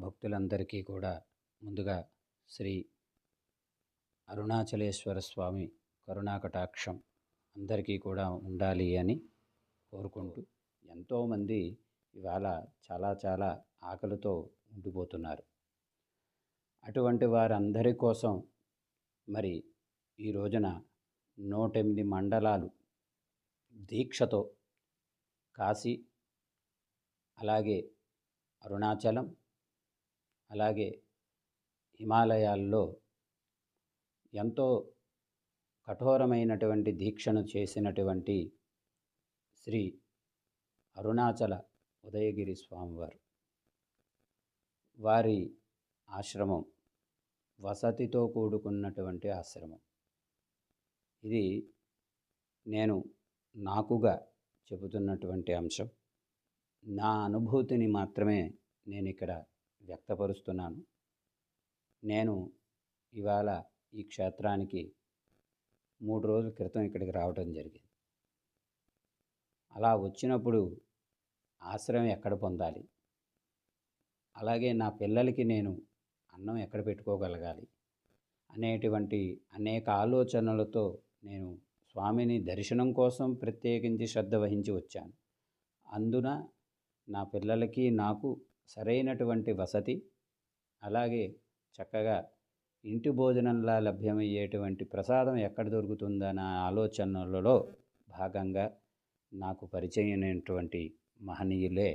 భక్తులందరికీ కూడా ముందుగా శ్రీ అరుణాచలేశ్వర స్వామి కరుణాకటాక్షం అందరికీ కూడా ఉండాలి అని కోరుకుంటూ, ఎంతోమంది ఇవాళ చాలా ఆకలితో ఉండిపోతున్నారు. అటువంటి వారందరి కోసం మరి ఈ రోజున 108 మండలాలు దీక్షతో కాశీ, అలాగే అరుణాచలం, అలాగే హిమాలయాల్లో ఎంతో కఠోరమైనటువంటి దీక్షను చేసినటువంటి శ్రీ అరుణాచల ఉదయగిరి స్వామివారు, వారి ఆశ్రమం వసతితో కూడుకున్నటువంటి ఆశ్రమం. ఇది నేను నాకుగా చెబుతున్నటువంటి అంశం. నా అనుభూతిని మాత్రమే నేను ఇక్కడ వ్యక్తపరుస్తున్నాను. నేను ఇవాళ ఈ క్షేత్రానికి 3 రోజుల క్రితం ఇక్కడికి రావడం జరిగింది. అలా వచ్చినప్పుడు ఆశ్రయం ఎక్కడ పొందాలి, అలాగే నా పిల్లలకి నేను అన్నం ఎక్కడ పెట్టుకోగలగాలి అనేటువంటి అనేక ఆలోచనలతో నేను స్వామిని దర్శనం కోసం ప్రత్యేకించి శ్రద్ధ వహించి వచ్చాను. అందున నా పిల్లలకి నాకు సరైనటువంటి వసతి, అలాగే చక్కగా ఇంటి భోజనంలా లభ్యమయ్యేటువంటి ప్రసాదం ఎక్కడ దొరుకుతుందన్న ఆలోచనలలో భాగంగా నాకు పరిచయమైనటువంటి మహనీయులే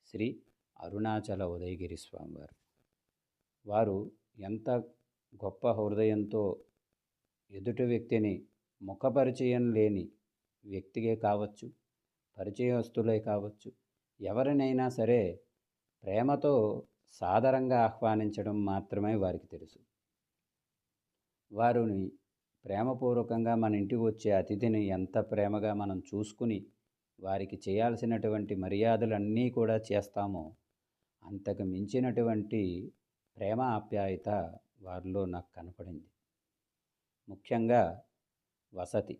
శ్రీ అరుణాచల ఉదయగిరి స్వామివారు. వారు ఎంత గొప్ప హృదయంతో ఎదుటి వ్యక్తిని ముఖపరిచయం లేని వ్యక్తిగే కావచ్చు, పరిచయస్తులే కావచ్చు, ఎవరినైనా సరే ప్రేమతో సాదరంగా ఆహ్వానించడం మాత్రమే వారికి తెలుసు. వారిని ప్రేమపూర్వకంగా మన ఇంటికి వచ్చే అతిథిని ఎంత ప్రేమగా మనం చూసుకుని వారికి చేయాల్సినటువంటి మర్యాదలన్నీ కూడా చేస్తామో, అంతకు మించినటువంటి ప్రేమ ఆప్యాయత వారిలో నాకు కనపడింది. ముఖ్యంగా వసతి.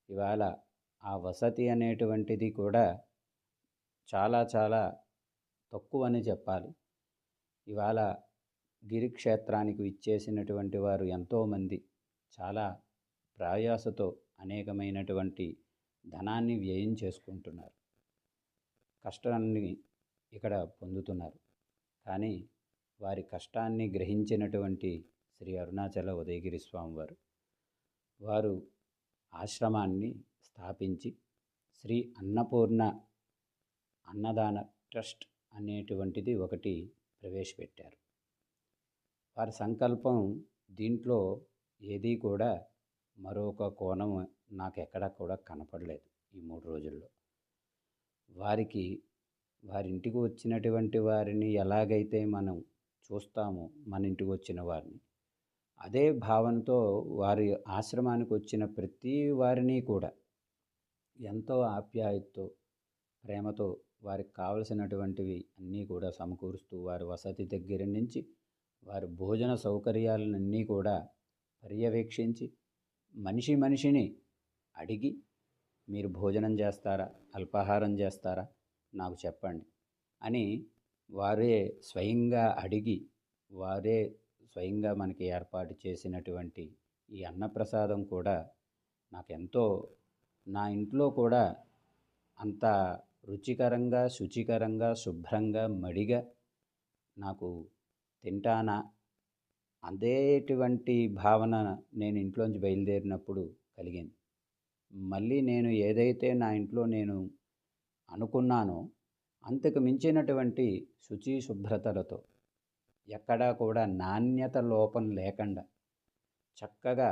ఇవాళ ఆ వసతి అనేటువంటిది కూడా చాలా తక్కువని చెప్పాలి. ఇవాళ గిరిక్షేత్రానికి ఇచ్చేసినటువంటి వారు ఎంతోమంది చాలా ప్రయాసతో అనేకమైనటువంటి ధనాన్ని వ్యయం చేసుకుంటున్నారు, కష్టాన్ని ఇక్కడ పొందుతున్నారు. కానీ వారి కష్టాన్ని గ్రహించినటువంటి శ్రీ అరుణాచల ఉదయగిరి స్వామివారు, వారు ఆశ్రమాన్ని స్థాపించి శ్రీ అన్నపూర్ణ అన్నదాన ట్రస్ట్ అనేటువంటిది ఒకటి ప్రవేశపెట్టారు. వారి సంకల్పం దీంట్లో ఏదీ కూడా మరొక కోణం నాకు ఎక్కడా కూడా కనపడలేదు. ఈ 3 రోజుల్లో వారింటికి వచ్చినటువంటి వారిని ఎలాగైతే మనం చూస్తామో, మన ఇంటికి వచ్చిన వారిని అదే భావనతో వారి ఆశ్రమానికి వచ్చిన ప్రతి వారిని కూడా ఎంతో ఆప్యాయతతో, ప్రేమతో వారికి కావలసినటువంటివి అన్నీ కూడా సమకూరుస్తూ, వారి వసతి దగ్గర నుంచి వారి భోజన సౌకర్యాలన్నీ కూడా పర్యవేక్షించి, మనిషిని అడిగి, మీరు భోజనం చేస్తారా, అల్పాహారం చేస్తారా, నాకు చెప్పండి అని వారే స్వయంగా అడిగి, వారే స్వయంగా మనకి ఏర్పాటు చేసినటువంటి ఈ అన్నప్రసాదం కూడా నాకెంతో, నా ఇంట్లో కూడా అంత రుచికరంగా, శుచికరంగా, శుభ్రంగా, మడిగా నాకు తింటానా అదేటువంటి భావన నేను ఇంట్లోంచి బయలుదేరినప్పుడు కలిగింది. మళ్ళీ నేను ఏదైతే నా ఇంట్లో నేను అనుకున్నానో అంతకు మించినటువంటి శుచి శుభ్రతలతో, ఎక్కడా కూడా నాణ్యత లోపం లేకుండా చక్కగా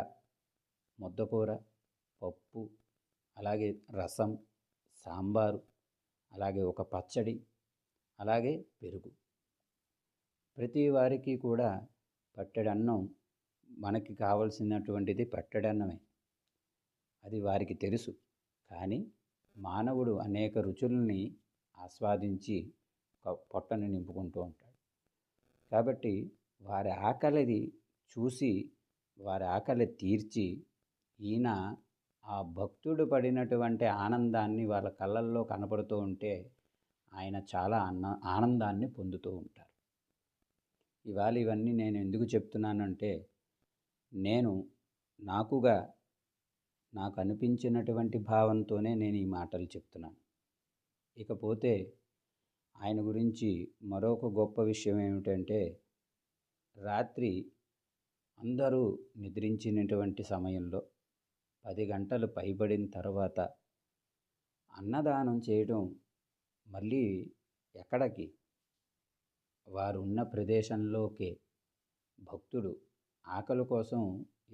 ముద్దకూర, పప్పు, అలాగే రసం, సాంబారు, అలాగే ఒక పచ్చడి, అలాగే పెరుగు, ప్రతి వారికి కూడా పట్టెడన్నం. మనకి కావలసినటువంటిది పట్టెడన్నమే, అది వారికి తెలుసు. కానీ మానవుడు అనేక రుచుల్ని ఆస్వాదించి పొట్టను నింపుకుంటూ ఉంటాడు. కాబట్టి వారి ఆకలిని చూసి, వారి ఆకలి తీర్చి, ఈయన ఆ భక్తుడు పడినటువంటి ఆనందాన్ని వాళ్ళ కళ్ళల్లో కనపడుతూ ఉంటే ఆయన చాలా ఆనందాన్ని పొందుతూ ఉంటారు. ఇవాళ ఇవన్నీ నేను ఎందుకు చెప్తున్నానంటే, నేను నాకుగా నాకు అనిపించినటువంటి భావంతోనే నేను ఈ మాటలు చెప్తున్నాను. ఇకపోతే ఆయన గురించి మరొక గొప్ప విషయం ఏమిటంటే, రాత్రి అందరూ నిద్రించినటువంటి సమయంలో 10 గంటలు పైబడిన తర్వాత అన్నదానం చేయడం మళ్ళీ ఎక్కడికి? వారున్న ప్రదేశంలోకే. భక్తుడు ఆకలి కోసం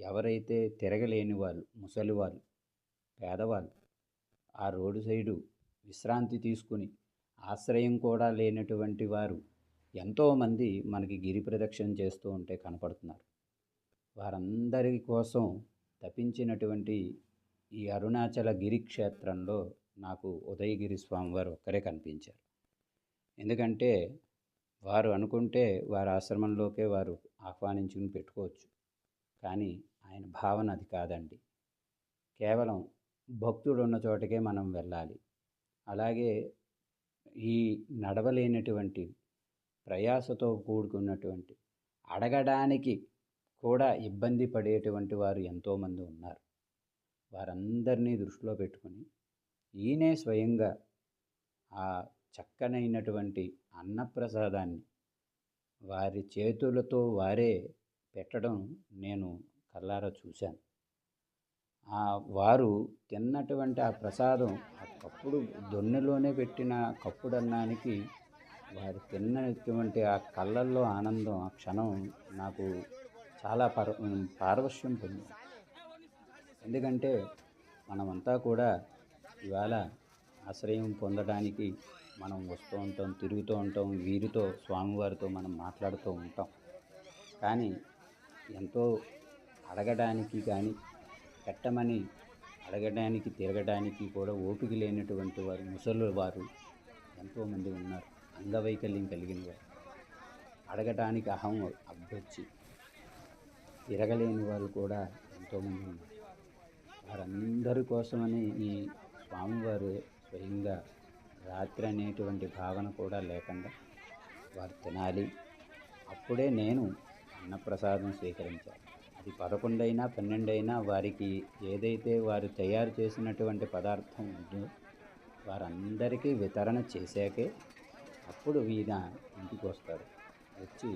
ఎవరైతే తిరగలేని వాళ్ళు, ముసలివాళ్ళు, పేదవాళ్ళు, ఆ రోడ్డు సైడు విశ్రాంతి తీసుకుని ఆశ్రయం కూడా లేనటువంటి వారు ఎంతోమంది మనకి గిరి ప్రదక్షిణ చేస్తూ ఉంటే కనపడుతున్నారు. వారందరి కోసం తపించినటువంటి ఈ అరుణాచల గిరి క్షేత్రంలో నాకు ఉదయగిరి స్వామివారు ఒక్కరే కనిపించారు. ఎందుకంటే వారు అనుకుంటే వారి ఆశ్రమంలోకే వారు ఆహ్వానించుకుని పెట్టుకోవచ్చు. కానీ ఆయన భావన అది కాదండి. కేవలం భక్తుడు ఉన్న చోటకే మనం వెళ్ళాలి. అలాగే ఈ నడవలేనటువంటి ప్రయాసతో కూడుకున్నటువంటి అడగడానికి కూడా ఇబ్బంది పడేటువంటి వారు ఎంతోమంది ఉన్నారు. వారందరినీ దృష్టిలో పెట్టుకుని ఈయనే స్వయంగా ఆ చక్కనైనటువంటి అన్నప్రసాదాన్ని వారి చేతులతో వారే పెట్టడం నేను కళ్ళారా చూశాను. వారు తిన్నటువంటి ఆ ప్రసాదం ఆ కప్పుడు దొన్నెలోనే పెట్టిన కప్పుడన్నానికి వారు తిన్నటువంటి ఆ కళ్ళల్లో ఆనందం ఆ క్షణం నాకు చాలా పారవశ్యం పొందింది. ఎందుకంటే మనమంతా కూడా ఇవాళ ఆశ్రయం పొందడానికి మనం వస్తూ ఉంటాం, తిరుగుతూ ఉంటాం, వీరితో స్వామివారితో మనం మాట్లాడుతూ ఉంటాం. కానీ ఎంతో అడగడానికి కానీ పెట్టమని అడగడానికి తిరగడానికి కూడా ఓపిక లేనటువంటి వారు, ముసలి వారు ఎంతోమంది ఉన్నారు. అంగవైకల్యం కలిగిన వారు, అడగడానికి అబ్బొచ్చి తిరగలేని వాళ్ళు కూడా ఎంతోమంది ఉన్నారు. వారందరి కోసమని ఈ స్వామివారు స్వయంగా రాత్రి అనేటువంటి భావన కూడా లేకుండా వారు తినాలి, అప్పుడే నేను అన్నప్రసాదం స్వీకరించాలి. అది 11 అయినా 12 అయినా వారికి ఏదైతే వారు తయారు చేసినటువంటి పదార్థం ఉందో వారందరికీ వితరణ చేశాకే అప్పుడు ఈయన ఇంటికి వస్తారు. వచ్చి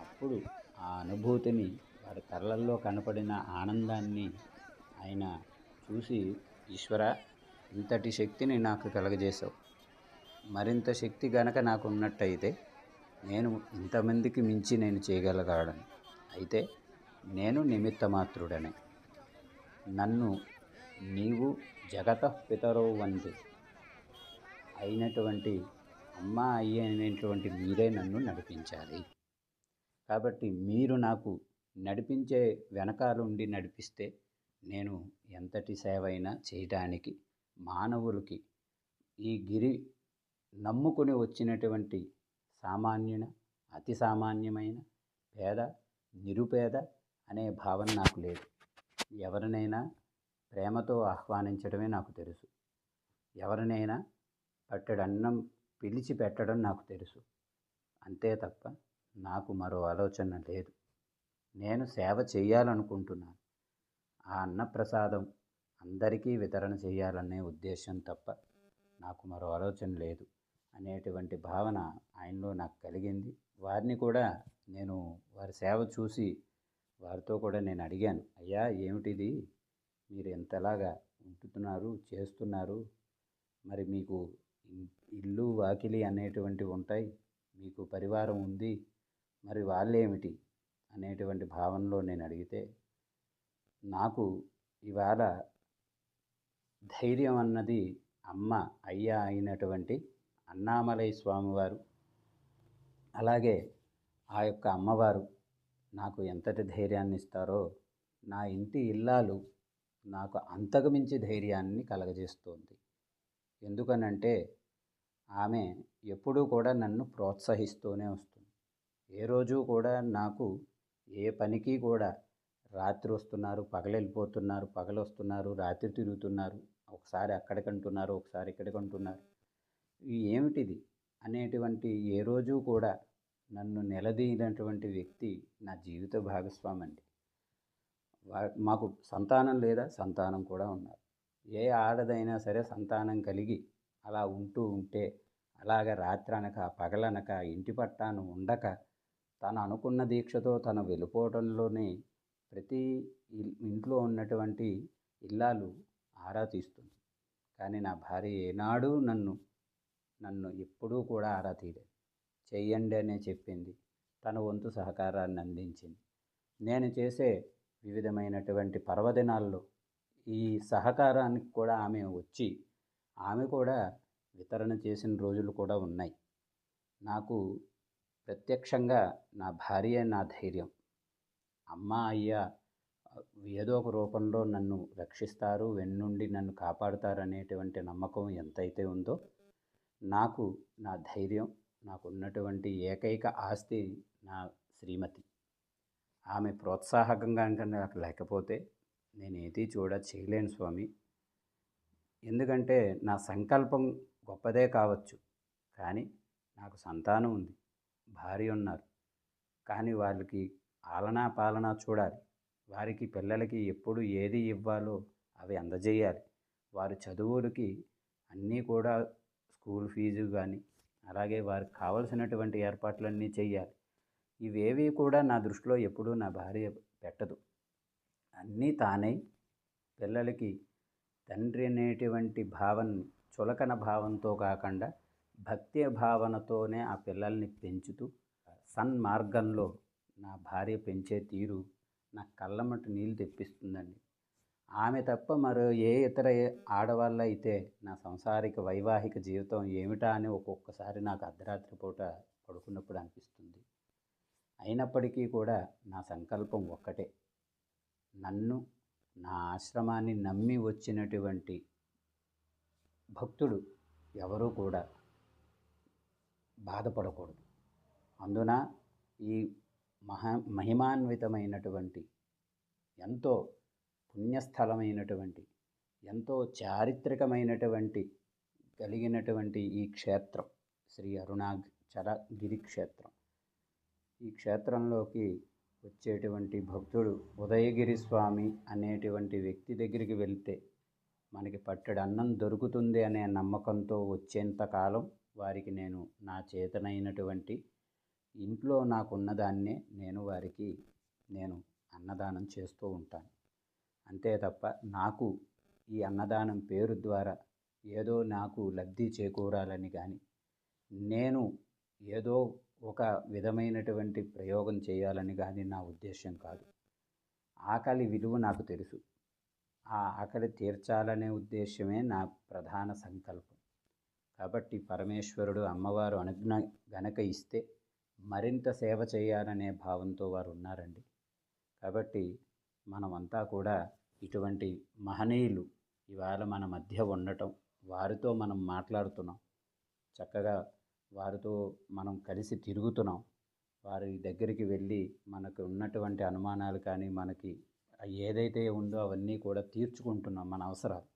అప్పుడు ఆ అనుభూతిని వారి కళ్ళల్లో కనపడిన ఆనందాన్ని ఆయన చూసి, ఈశ్వర, ఇంతటి శక్తిని నాకు కలగజేశావు, మరింత శక్తి గనక నాకు ఉన్నట్టయితే నేను ఇంతమందికి మించి నేను చేయగలగాడని. అయితే నేను నిమిత్త మాత్రుడనే. నన్ను నీవు జగతః పితరౌ వందే అయినటువంటి అమ్మ అయ్యి అయినటువంటి మీరే నన్ను నడిపించాలి. కాబట్టి మీరు నాకు నడిపించే వెనకాలుండి నడిపిస్తే నేను ఎంతటి సేవ అయినా చేయడానికి, మానవులకి ఈ గిరి నమ్ముకుని వచ్చినటువంటి సామాన్యున, అతి సామాన్యమైన, పేద, నిరుపేద అనే భావన నాకు లేదు. ఎవరినైనా ప్రేమతో ఆహ్వానించడమే నాకు తెలుసు. ఎవరినైనా పట్టెడన్నం పిలిచి పెట్టడం నాకు తెలుసు. అంతే తప్ప నాకు మరో ఆలోచన లేదు. నేను సేవ చేయాలనుకుంటున్నాను. ఆ అన్నప్రసాదం అందరికీ వితరణ చేయాలనే ఉద్దేశం తప్ప నాకు మరో ఆలోచన లేదు అనేటువంటి భావన ఆయనలో నాకు కలిగింది. వారిని కూడా నేను వారి సేవ చూసి వారితో కూడా నేను అడిగాను, అయ్యా ఏమిటిది, మీరు ఎంతలాగా ఉంటున్నారు, చేస్తున్నారు, మరి మీకు ఇల్లు వాకిలి అనేటువంటివి ఉంటాయి, మీకు పరివారం ఉంది, మరి వాళ్ళేమిటి అనేటువంటి భావనలో నేను అడిగితే, నాకు ఇవాళ ధైర్యం అన్నది అమ్మ అయ్య అయినటువంటి అన్నామలై స్వామివారు, అలాగే ఆ యొక్క అమ్మవారు నాకు ఎంతటి ధైర్యాన్ని ఇస్తారో నా ఇంటి ఇల్లాలు నాకు అంతకు మించి ధైర్యాన్ని కలగజేస్తోంది. ఎందుకనంటే ఆమె ఎప్పుడూ కూడా నన్ను ప్రోత్సహిస్తూనే వస్తుంది. ఏ రోజు కూడా నాకు ఏ పనికి కూడా రాత్రి వస్తున్నారు, పగలెళ్ళిపోతున్నారు, పగలొస్తున్నారు, రాత్రి తిరుగుతున్నారు, ఒకసారి అక్కడికంటున్నారు, ఒకసారి ఇక్కడికంటున్నారు, ఏమిటిది అనేటువంటి ఏ రోజు కూడా నన్ను నిలదీయినటువంటి వ్యక్తి నా జీవిత భాగస్వామి అండి. మాకు సంతానం లేదా? సంతానం కూడా ఉన్నారు. ఏ ఆడదైనా సరే సంతానం కలిగి అలా ఉంటే అలాగ రాత్రనక పగలనక ఇంటి పట్టాన ఉండక తను అనుకున్న దీక్షతో తను వెళ్ళిపోవడంలోనే ప్రతి ఇంట్లో ఉన్నటువంటి ఇల్లాలు ఆరా తీస్తుంది. కానీ నా భార్య ఏనాడూ నన్ను ఎప్పుడూ కూడా ఆరా తీయలేదు. చెయ్యండి అనే చెప్పింది. తన వంతు సహకారాన్ని అందించింది. నేను చేసే వివిధమైనటువంటి పర్వదినాల్లో ఈ సహకారానికి కూడా ఆమె కూడా వితరణ చేసిన రోజులు కూడా ఉన్నాయి. నాకు ప్రత్యక్షంగా నా భార్యే నా ధైర్యం. అమ్మ, అయ్య ఏదో ఒక రూపంలో నన్ను రక్షిస్తారు, వెన్నుండి నన్ను కాపాడుతారనేటువంటి నమ్మకం ఎంతైతే ఉందో, నాకు నా ధైర్యం, నాకున్నటువంటి ఏకైక ఆస్తి నా శ్రీమతి. ఆమె ప్రోత్సాహకంగా నాకు లేకపోతే నేనేది చేయలేను స్వామి. ఎందుకంటే నా సంకల్పం గొప్పదే కావచ్చు, కానీ నాకు సంతానం ఉంది, భార్య ఉన్నారు. కానీ వాళ్ళకి ఆలనా పాలనా చూడాలి. వారికి పిల్లలకి ఎప్పుడు ఏది ఇవ్వాలో అవి అందజేయాలి. వారి చదువులకి అన్నీ కూడా స్కూల్ ఫీజు కానీ అలాగే వారికి కావలసినటువంటి ఏర్పాట్లన్నీ చేయాలి. ఇవేవి కూడా నా దృష్టిలో ఎప్పుడూ నా భార్య పెట్టదు. అన్నీ తానై పిల్లలకి తండ్రి అనేటువంటి భావనని చులకన భావంతో కాకుండా భక్తి భావనతోనే ఆ పిల్లల్ని పెంచుతూ సన్మార్గంలో నా భార్య పెంచే తీరు నా కళ్ళమ్మట నీళ్ళు తెప్పిస్తుందండి. ఆమె తప్ప మరో ఇతర ఆడవాళ్ళ అయితే నా సంసారిక వైవాహిక జీవితం ఏమిటా అని ఒక్కొక్కసారి నాకు అర్ధరాత్రి పూట పడుకున్నప్పుడు అనిపిస్తుంది. అయినప్పటికీ కూడా నా సంకల్పం ఒక్కటే. నన్ను, నా ఆశ్రమాన్ని నమ్మి వచ్చినటువంటి భక్తుడు ఎవరూ కూడా బాధపడకూడదు. అందున ఈ మహిమాన్వితమైనటువంటి, ఎంతో పుణ్యస్థలమైనటువంటి, ఎంతో చారిత్రకమైనటువంటి కలిగినటువంటి ఈ క్షేత్రం శ్రీ అరుణాచలగిరి క్షేత్రం. ఈ క్షేత్రంలోకి వచ్చేటువంటి భక్తుడు ఉదయగిరి స్వామి అనేటువంటి వ్యక్తి దగ్గరికి వెళ్తే మనకి పట్టెడు అన్నం దొరుకుతుంది అనే నమ్మకంతో వచ్చేంతకాలం వారికి నేను నా చేతనైనటువంటి ఇంట్లో నాకున్నదాన్నే వారికి నేను అన్నదానం చేస్తూ ఉంటాను. అంతే తప్ప నాకు ఈ అన్నదానం పేరు ద్వారా ఏదో నాకు లబ్ధి చేకూరాలని కానీ, నేను ఏదో ఒక విధమైనటువంటి ప్రయోగం చేయాలని కానీ నా ఉద్దేశం కాదు. ఆకలి విలువ నాకు తెలుసు. ఆ ఆకలి తీర్చాలనే ఉద్దేశమే నా ప్రధాన సంకల్పం. కాబట్టి పరమేశ్వరుడు, అమ్మవారు అనుజ్ఞ గనక ఇస్తే మరింత సేవ చేయాలనే భావంతో వారు ఉన్నారండి. కాబట్టి మనమంతా కూడా ఇటువంటి మహనీయులు ఇవాళ మన మధ్య ఉండటం, వారితో మనం మాట్లాడుతున్నాం, చక్కగా వారితో మనం కలిసి తిరుగుతున్నాం. వారి దగ్గరికి వెళ్ళి మనకు ఉన్నటువంటి అనుమానాలు కానీ, మనకి ఏదైతే ఉందో అవన్నీ కూడా తీర్చుకుంటున్నాం మన అవసరాలు.